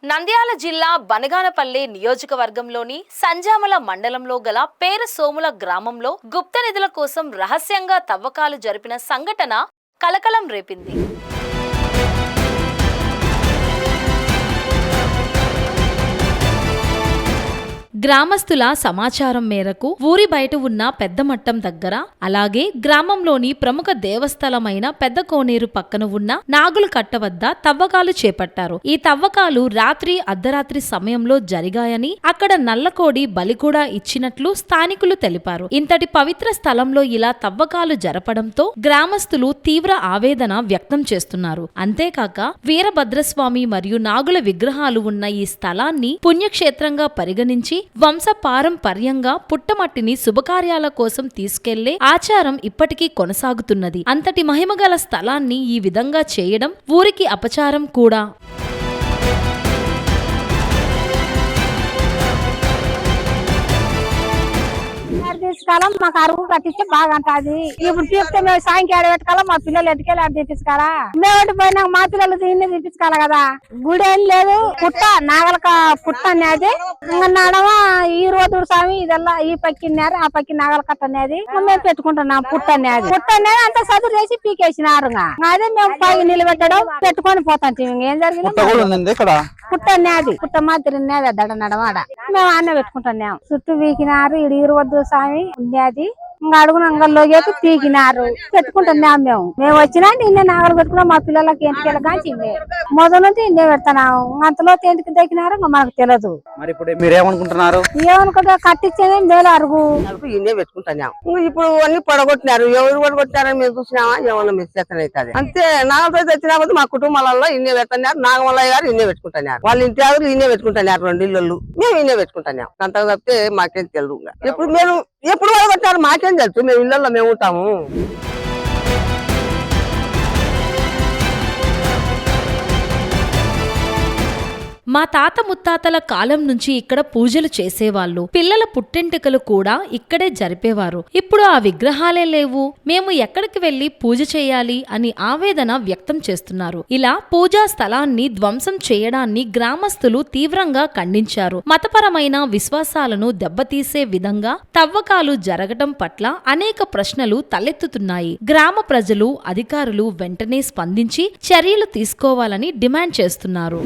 నంద్యాల జిల్లా బనగానపల్లి నియోజకవర్గంలోని సంజామల మండలంలో గల పేర సోముల గ్రామంలో గుప్త నిధుల కోసం రహస్యంగా తవ్వకాలు జరిపిన సంఘటన కలకలం రేపింది. గ్రామస్తుల సమాచారం మేరకు ఊరి బయట ఉన్న పెద్ద మట్టం దగ్గర, అలాగే గ్రామంలోని ప్రముఖ దేవస్థలమైన పెద్ద కోనేరు పక్కన ఉన్న నాగుల కట్ట వద్ద తవ్వకాలు చేపట్టారు. ఈ తవ్వకాలు రాత్రి అర్ధరాత్రి సమయంలో జరిగాయని, అక్కడ నల్లకోడి బలి కూడా ఇచ్చినట్లు స్థానికులు తెలిపారు. ఇంతటి పవిత్ర స్థలంలో ఇలా తవ్వకాలు జరపడంతో గ్రామస్తులు తీవ్ర ఆవేదన వ్యక్తం చేస్తున్నారు. అంతేకాక వీరభద్రస్వామి మరియు నాగుల విగ్రహాలు ఉన్న ఈ స్థలాన్ని పుణ్యక్షేత్రంగా పరిగణించి వంశపారంపర్యంగా పుట్టమట్టిని శుభకార్యాల కోసం తీసుకెళ్లే ఆచారం ఇప్పటికీ కొనసాగుతున్నది. అంతటి మహిమగల స్థలాన్ని ఈ విధంగా చేయడం ఊరికి అపచారం కూడా. కాలం మాకు అరుగు కట్టిస్తే బాగా అంటది. ఇప్పుడు తీస్తే మేము సాయంకాలం పెట్టుకోవాలా, మా పిల్లలు ఎట్టుకెళ్ళి ఆడ తీపించుకోవాలా. మేము పోయినా మా పిల్లలు దీన్ని తీపించుకోవాలి కదా. గుడి ఏం లేదు, పుట్ట నాగలక పుట్ట అనేది నడమ ఈ రోజు స్వామి ఇదల్లా ఈ పక్కిన్నారు, ఆ పక్కి నాగల కట్ట అనేది మేము పెట్టుకుంటున్నాం. పుట్ట అనేది అంతా చదువు చేసి పీకేసినారు. అదే మేము పైకి నిలబెట్టడం పెట్టుకొని పోతాం. ఏం జరిగింది పుట్ట అనేది పుట్ట మాదిరి దడ నడవాడ మేము అన్న పెట్టుకుంటున్నాం. చుట్టూ పీకినారు. ఇడు ఇరువద్దు స్వామి ఉండేది. ఇంకా అడుగున అంగల్లోకి పీకినారు. పెట్టుకుంటున్నాం. మేము వచ్చినా ఇన్నే నాగలు పెట్టుకున్నాం. మా పిల్లలకి ఎంటికెళ్ళ కాంచి మొదలు నుంచి ఇన్నే పెడతాం. అంతలో ఎందుకు దక్కినారు మనకు తెలియదు. మరి ఇప్పుడు మీరేమనుకుంటున్నారు? ఏమనుకుంటా కట్టించేది మేలు అరుగు ఇన్నే పెట్టుకుంటున్నాం. ఇప్పుడు అన్ని పడగొట్టినారు. ఎవరు పడగొట్టారని మేము చూసినామా ఏమన్నా మిస్టేక్ అవుతుంది అంతే. నాగలతో తెచ్చినప్పుడు మా కుటుంబాలలో ఇన్నే పెడుతున్నారు. నాగమల్లయ్య గారు ఇన్నే పెట్టుకుంటున్నారు. వాళ్ళ ఇంటి ఆగులు ఇన్నే పెట్టుకుంటున్నారు. 2 ఇళ్ళు మేము ఇన్నే పెట్టుకుంటున్నాం. అంతకు తప్పితే మాకేం తెలియదు. ఎప్పుడు మేము ఎప్పుడు పడగొట్టారు మాకేం తెలుసు. మేము ఇళ్లలో మేము ఉంటాము. మా తాత ముత్తాతల కాలం నుంచి ఇక్కడ పూజలు చేసేవాళ్ళు. పిల్లల పుట్టింటికలు కూడా ఇక్కడే జరిపేవారు. ఇప్పుడు ఆ విగ్రహాలే లేవు. మేము ఎక్కడికి వెళ్లి పూజ చేయాలి అని ఆవేదన వ్యక్తం చేస్తున్నారు. ఇలా పూజా స్థలాన్ని ధ్వంసం చేయడాన్ని గ్రామస్తులు తీవ్రంగా ఖండించారు. మతపరమైన విశ్వాసాలను దెబ్బతీసే విధంగా తవ్వకాలు జరగటం పట్ల అనేక ప్రశ్నలు తలెత్తుతున్నాయి. గ్రామ ప్రజలు, అధికారులు వెంటనే స్పందించి చర్యలు తీసుకోవాలని డిమాండ్ చేస్తున్నారు.